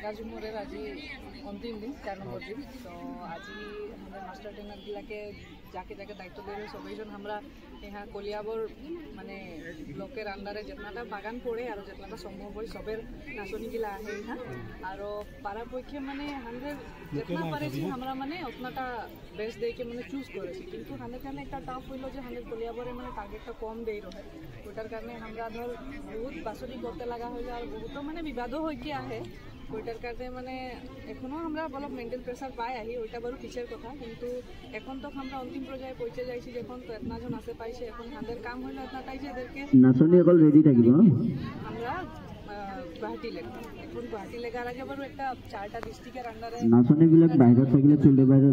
Mega ঝুমুরের আজি অন্তিম দিন 4 নম্বর দিন। তো আজি আমাদের মাস্টার ট্রেনার গিলাকে যাকে যাকে দায়িত্ব দিয়ে সবাইজন আমরা यहाँ কলিয়াবর মানে ব্লকের আন্ডারে যেতনাটা বাগান পড়ে আর যেতনাটা সম্ভব হয় সবের নাচনি গিলা আহে यहाँ আর পারাপক্ষে মানে হান্ড্রেড যেতনা পারেছি আমরা মানে অতনাটা বেস্ট দিয়ে মানে চুজ করেছি, কিন্তু হান্ড্রেড কারণে একটা টাফ হইলো যে হান্ড্রেড কলিয়াবরে মানে টার্গেটটা কম দেই রহে, ওইটার কারণে আমরা ধর বহুত বাছনি করতে লাগা হয়ে আর বহুত মানে বিবাদও হয়ে কি আহে, ওইটার কারণে মানে এখনো আমরা অলপ মেন্টাল প্রেসার পাই আহি, ওইটা বারু পিছের কথা, কিন্তু এখন তো আমরা অন্তিম পর্যায়ে পৌঁছে যাইছি যখন তো এতনাজন আসে পাইছে এখন হাঁদের কাম হইলো এতনাটাই যে এদেরকে নাচনি অকল রেডি থাকিব আমরা গুৱাহাটী লেগ এখন গুৱাহাটী লেগাৰ আগে বাৰু একটা 4টা ডিস্ট্ৰিক্টেৰ আন্ডাৰে নাচনি বিলাক বাইৰে থাকিলে ফিল্ডে বাইৰে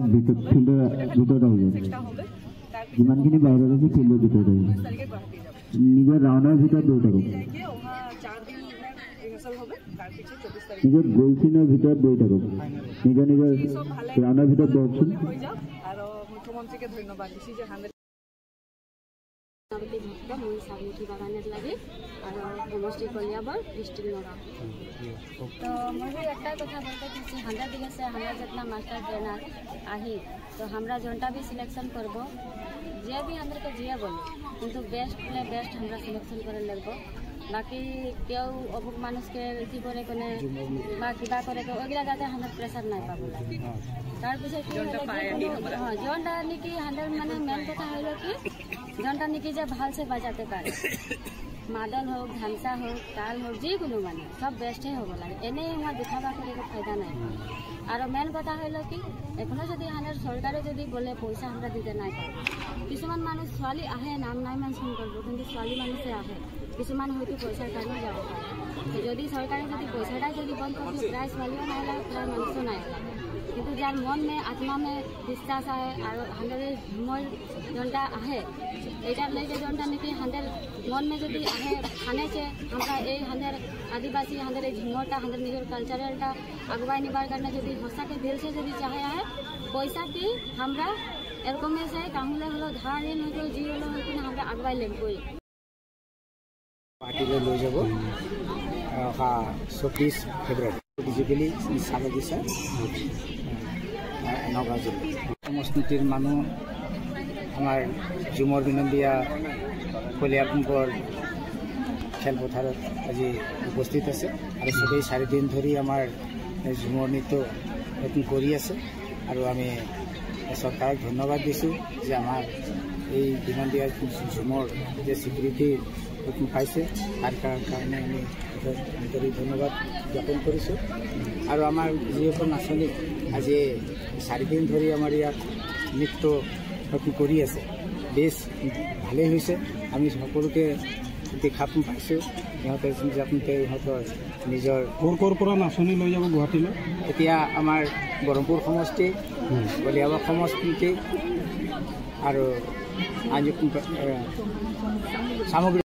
ফিল্ডে ভিতৰত আহিব হবে, যিমানখিনি বাইৰে আছে ফিল্ডৰ ভিতৰত আহিব তাৰিখে গুৱাহাটী যাব নিজৰ ৰাউণ্ডৰ ভিতৰত দৌৰ থাকিব যাইকে ওহা 4 দিন ৰিহাৰ্সাল হবে, তাৰ পিছে 24 তাৰিখ নিজৰ গলচিনৰ ভিতৰত দৌৰ থাকিব নিজৰ ৰাউণ্ডৰ ভিতৰত দৌৰচোন হৈ যাওক আৰু মুখ্যমন্ত্ৰীকে ধন্যবাদ দিছি যে 100 মই সাবমিটি বাগানের লাগে আর সমষ্টি কলিয়াবর ডিস্ট্রিক্ট নগাঁও। তো মই একটা কথা বলতে চাইছি 100 দিকে से 100 जितना मास्टर ट्रेनर आही तो हमरा जोनटा भी सिलेक्शन करब जे भी हमके जिया बोले কিন্তু बेस्ट प्ले बेस्ट हमरा सिलेक्शन करे लगबो, बाकी केउ অবুক মানুষকে কি করে কোনে বা কিবা করে তো ওগুলা যাতে আমরা প্রেসার নাই পাবো লাগে তার পিছে কি হ্যাঁ জনটা নাকি 100 মানে মেন কথা হলো কি জনটা নাকি যে ভালসে বাজাতে পারে মাদল হোক ধামসা হোক তাল হোক যিকোনো মানে সব বেস্টই হ'ব লাগে, এনেই আমার দেখাবা করে ফায়দা নাই। আর মেন কথা হলো কি এখনো যদি আমাদের সরকারে যদি বলে পয়সা আমরা দিতে নাই পারি, কিছুমান মানুষ ছোৱালী আহে নাম নাই মেনশন কৰবো কিন্তু ছোৱালী মানুষে আহে কিছুমান হয়তো পয়সাৰ কাৰণে যাব পাৰে, যদি সৰকাৰে যদি পয়সাটা যদি বন্ধ কৰে প্ৰায় ছোৱালীও নাই লাগে প্রায় মানুষও নাই লাগে, কিন্তু যার মন में आत्मा में विश्वास आए और हमारे झूमर जोटा आए यार लेके जोटा नाकि हमारे मन में जब आए खाने से हमारा ये आदिवासी हमारे झूमरटा हमारे निजर कल्चरलटा आगुवाई निबार करना जब हसा के दिल से जब चाहे आए पैसा की हमारा एरकम से कामुले हलो धार ऋण हो जी हलो हमारा आगुवाई लेंगे पार्टी लो যাব 24 ফেব্রুয়ারি ফিজিক্যালি চাব দিছে নগাঁও জিলা সমষ্টিৰ মানুহ আমাৰ ঝুমৰ বিনন্দীয়া কলিয়াবৰ খেলপথাৰত আজি উপস্থিত আছে আৰু সবেই 4 দিন ধৰি আমাৰ ঝুমৰ নৃত্য কৰি আছে আৰু আমি চৰকাৰক ধন্যবাদ দিছোঁ যে আমাৰ এই বিনন্দীয়া ঝুমৰ যে স্বীকৃতি পাইছে তাৰ কাৰণে আমি ধন্যবাদ জ্ঞাপন কৰিছোঁ। আৰু আমাৰ যিসকল নাচনী আজি 4 দিন ধৰি আমাৰ ইয়াত নৃত্য কৰি আছে বেছ ভালেই হৈছে, আমি সকলোকে দেখা পাইছোঁ সিহঁতে ইহঁতৰ নিজৰ ক'ৰ পৰা নাচনী লৈ যাব গুৱাহাটীলৈ, এতিয়া আমাৰ ব্ৰহ্মপুৰ সমষ্টি কলিয়াবৰ সমষ্টি আৰু সামগ্ৰী